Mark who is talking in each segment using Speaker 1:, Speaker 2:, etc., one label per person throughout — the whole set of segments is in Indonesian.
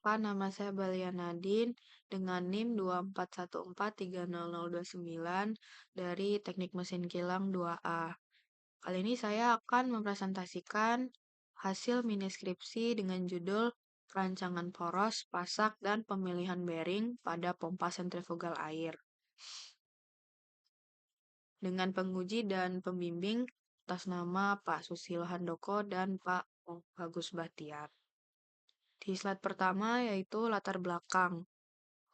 Speaker 1: Perkenalkan, nama saya Balia Nadine dengan NIM 2414300029 dari Teknik Mesin Kilang 2A. Kali ini saya akan mempresentasikan hasil mini skripsi dengan judul Perancangan Poros, Pasak, dan Pemilihan Bearing pada Pompa Sentrifugal Air. Dengan penguji dan pembimbing atas nama Pak Susilo Handoko dan Pak Bagus Bahtiar. Di slide pertama yaitu latar belakang.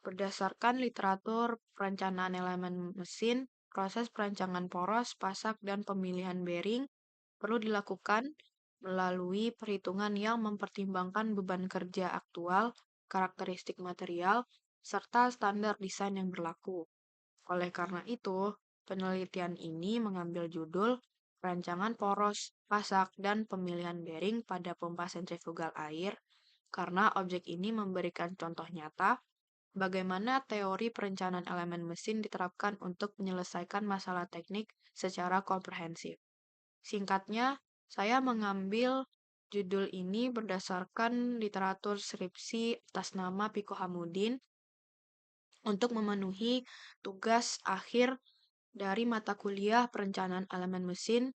Speaker 1: Berdasarkan literatur perencanaan elemen mesin, proses perancangan poros, pasak, dan pemilihan bearing perlu dilakukan melalui perhitungan yang mempertimbangkan beban kerja aktual, karakteristik material, serta standar desain yang berlaku. Oleh karena itu, penelitian ini mengambil judul Perancangan Poros, Pasak, dan Pemilihan Bearing pada Pompa Sentrifugal Air karena objek ini memberikan contoh nyata bagaimana teori perencanaan elemen mesin diterapkan untuk menyelesaikan masalah teknik secara komprehensif. Singkatnya, saya mengambil judul ini berdasarkan literatur skripsi atas nama Piko Hamudin untuk memenuhi tugas akhir dari mata kuliah perencanaan elemen mesin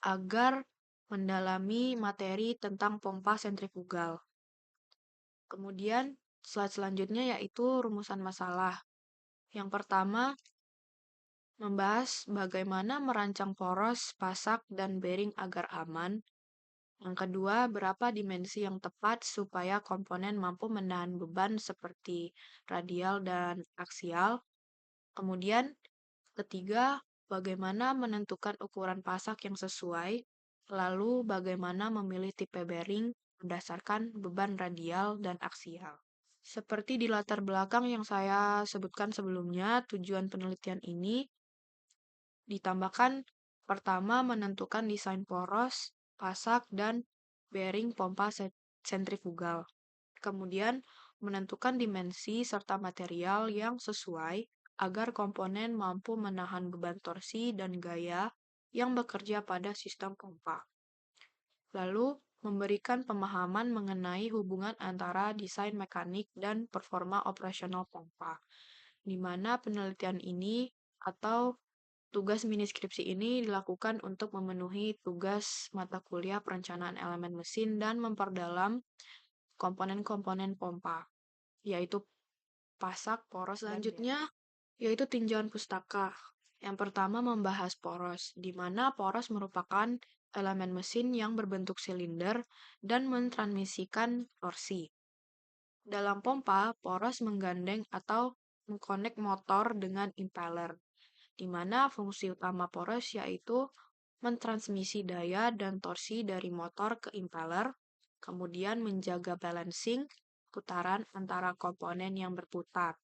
Speaker 1: agar mendalami materi tentang pompa sentrifugal. Kemudian, slide selanjutnya yaitu rumusan masalah. Yang pertama, membahas bagaimana merancang poros, pasak, dan bearing agar aman. Yang kedua, berapa dimensi yang tepat supaya komponen mampu menahan beban seperti radial dan aksial. Kemudian, ketiga, bagaimana menentukan ukuran pasak yang sesuai. Lalu, bagaimana memilih tipe bearing berdasarkan beban radial dan aksial. Seperti di latar belakang yang saya sebutkan sebelumnya, tujuan penelitian ini ditambahkan pertama menentukan desain poros, pasak, dan bearing pompa sentrifugal. Kemudian menentukan dimensi serta material yang sesuai agar komponen mampu menahan beban torsi dan gaya yang bekerja pada sistem pompa. Lalu, memberikan pemahaman mengenai hubungan antara desain mekanik dan performa operasional pompa, di mana penelitian ini atau tugas mini skripsi ini dilakukan untuk memenuhi tugas mata kuliah perencanaan elemen mesin dan memperdalam komponen-komponen pompa, yaitu pasak, poros, selanjutnya yaitu tinjauan pustaka. Yang pertama membahas poros, di mana poros merupakan elemen mesin yang berbentuk silinder dan mentransmisikan torsi. Dalam pompa, poros menggandeng atau mengkonek motor dengan impeller, di mana fungsi utama poros yaitu mentransmisi daya dan torsi dari motor ke impeller, kemudian menjaga balancing putaran antara komponen yang berputar,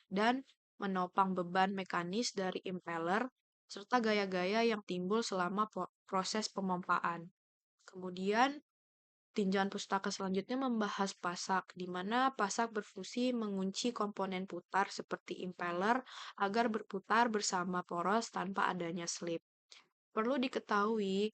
Speaker 1: dan menopang beban mekanis dari impeller, serta gaya-gaya yang timbul selama proses pemompaan. Kemudian, tinjauan pustaka selanjutnya membahas pasak, di mana pasak berfungsi mengunci komponen putar seperti impeller agar berputar bersama poros tanpa adanya slip. Perlu diketahui,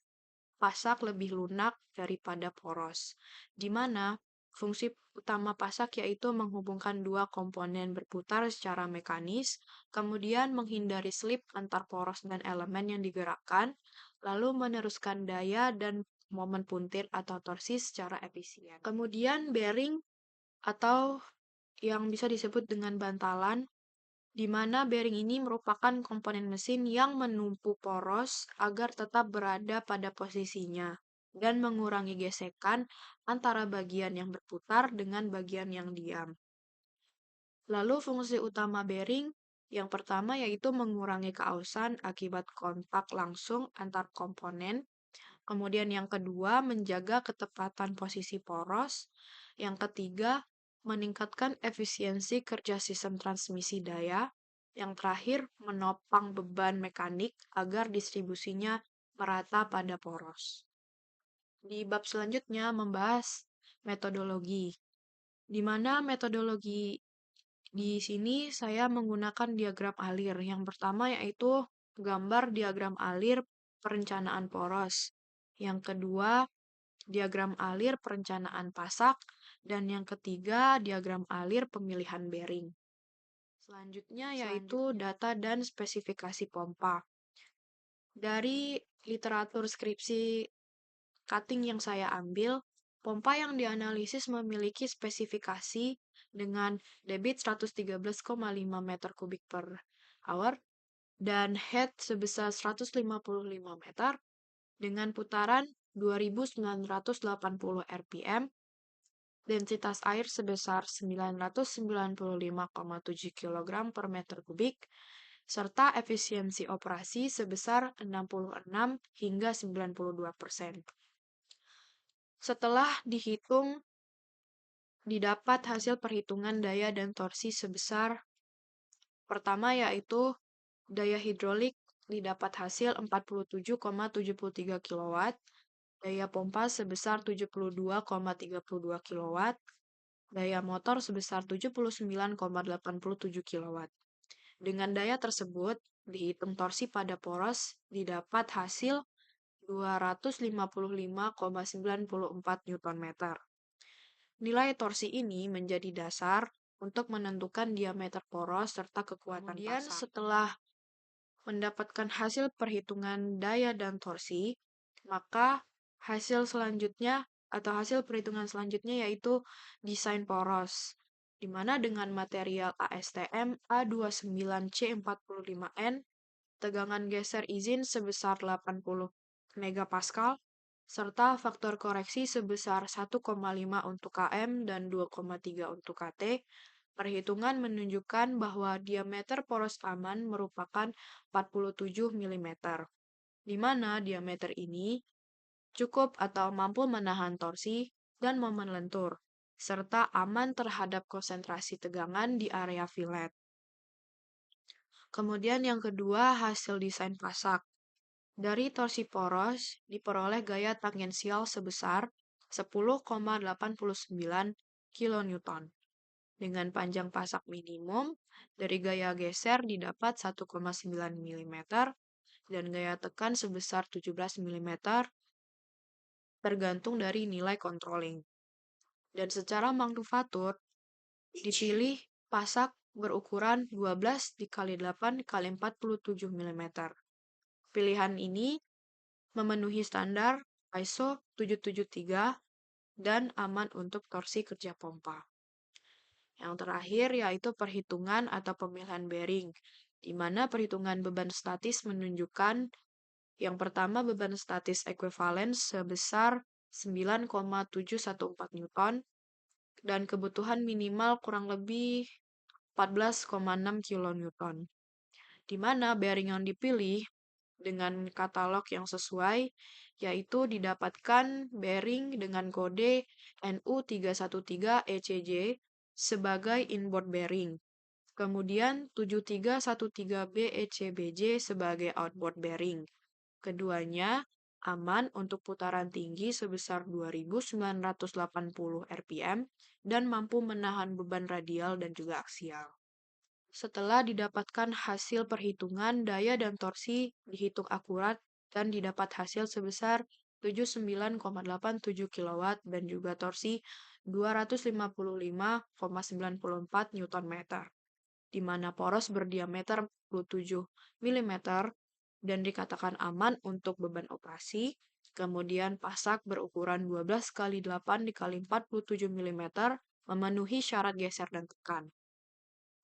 Speaker 1: pasak lebih lunak daripada poros, di mana fungsi utama pasak yaitu menghubungkan dua komponen berputar secara mekanis, kemudian menghindari slip antar poros dan elemen yang digerakkan, lalu meneruskan daya dan momen puntir atau torsi secara efisien. Kemudian bearing atau yang bisa disebut dengan bantalan, di mana bearing ini merupakan komponen mesin yang menumpu poros agar tetap berada pada posisinya dan mengurangi gesekan antara bagian yang berputar dengan bagian yang diam. Lalu fungsi utama bearing yang pertama yaitu mengurangi keausan akibat kontak langsung antar komponen. Kemudian yang kedua menjaga ketepatan posisi poros. Yang ketiga meningkatkan efisiensi kerja sistem transmisi daya. Yang terakhir menopang beban mekanik agar distribusinya merata pada poros. Di bab selanjutnya membahas metodologi, di mana metodologi di sini saya menggunakan diagram alir. Yang pertama yaitu gambar diagram alir perencanaan poros. Yang kedua, diagram alir perencanaan pasak. Dan yang ketiga, diagram alir pemilihan bearing. Selanjutnya yaitu data dan spesifikasi pompa. Dari literatur skripsi cutting yang saya ambil, pompa yang dianalisis memiliki spesifikasi dengan debit 113,5 meter kubik per hour dan head sebesar 155 meter dengan putaran 2.980 rpm, densitas air sebesar 995,7 kg per meter kubik, serta efisiensi operasi sebesar 66 hingga 92%. Setelah dihitung, didapat hasil perhitungan daya dan torsi sebesar pertama yaitu daya hidrolik didapat hasil 47,73 kW, daya pompa sebesar 72,32 kW, daya motor sebesar 79,87 kW. Dengan daya tersebut, dihitung torsi pada poros, didapat hasil 255,94 Nm. Nilai torsi ini menjadi dasar untuk menentukan diameter poros serta kekuatan pasang. Setelah mendapatkan hasil perhitungan daya dan torsi, maka hasil perhitungan selanjutnya yaitu desain poros, di mana dengan material ASTM A29C45N, tegangan geser izin sebesar 80 MPa, serta faktor koreksi sebesar 1,5 untuk km dan 2,3 untuk kt, perhitungan menunjukkan bahwa diameter poros aman merupakan 47 mm, di mana diameter ini cukup atau mampu menahan torsi dan momen lentur, serta aman terhadap konsentrasi tegangan di area fillet. Kemudian yang kedua, hasil desain pasak. Dari torsi poros diperoleh gaya tangensial sebesar 10,89 kN. Dengan panjang pasak minimum, dari gaya geser didapat 1,9 mm dan gaya tekan sebesar 17 mm tergantung dari nilai controlling. Dan secara manufaktur, dipilih pasak berukuran 12 x 8 x 47 mm. Pilihan ini memenuhi standar ISO 773 dan aman untuk torsi kerja pompa. Yang terakhir yaitu perhitungan atau pemilihan bearing, di mana perhitungan beban statis menunjukkan yang pertama beban statis ekuivalen sebesar 9,714 Newton dan kebutuhan minimal kurang lebih 14,6 kN. Di mana bearing yang dipilih dengan katalog yang sesuai, yaitu didapatkan bearing dengan kode NU313ECJ sebagai inboard bearing, kemudian 7313BECBJ sebagai outboard bearing. Keduanya aman untuk putaran tinggi sebesar 2.980 rpm dan mampu menahan beban radial dan juga aksial. Setelah didapatkan hasil perhitungan daya dan torsi dihitung akurat dan didapat hasil sebesar 79,87 kW dan juga torsi 255,94 Nm, di mana poros berdiameter 47 mm dan dikatakan aman untuk beban operasi. Kemudian pasak berukuran 12 x 8 x 47 mm memenuhi syarat geser dan tekan.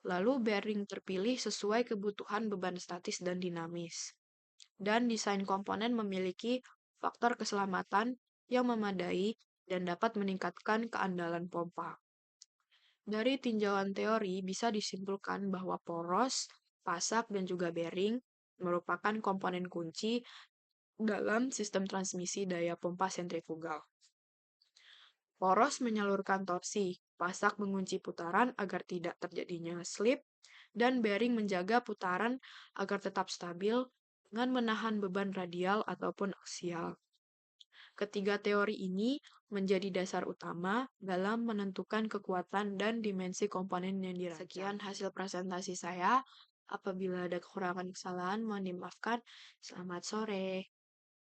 Speaker 1: Lalu bearing terpilih sesuai kebutuhan beban statis dan dinamis. Dan desain komponen memiliki faktor keselamatan yang memadai dan dapat meningkatkan keandalan pompa. Dari tinjauan teori bisa disimpulkan bahwa poros, pasak, dan juga bearing merupakan komponen kunci dalam sistem transmisi daya pompa sentrifugal. Poros menyalurkan torsi, pasak mengunci putaran agar tidak terjadinya slip, dan bearing menjaga putaran agar tetap stabil dengan menahan beban radial ataupun aksial. Ketiga teori ini menjadi dasar utama dalam menentukan kekuatan dan dimensi komponen yang dirancang. Sekian hasil presentasi saya. Apabila ada kekurangan kesalahan, mohon dimaafkan. Selamat sore.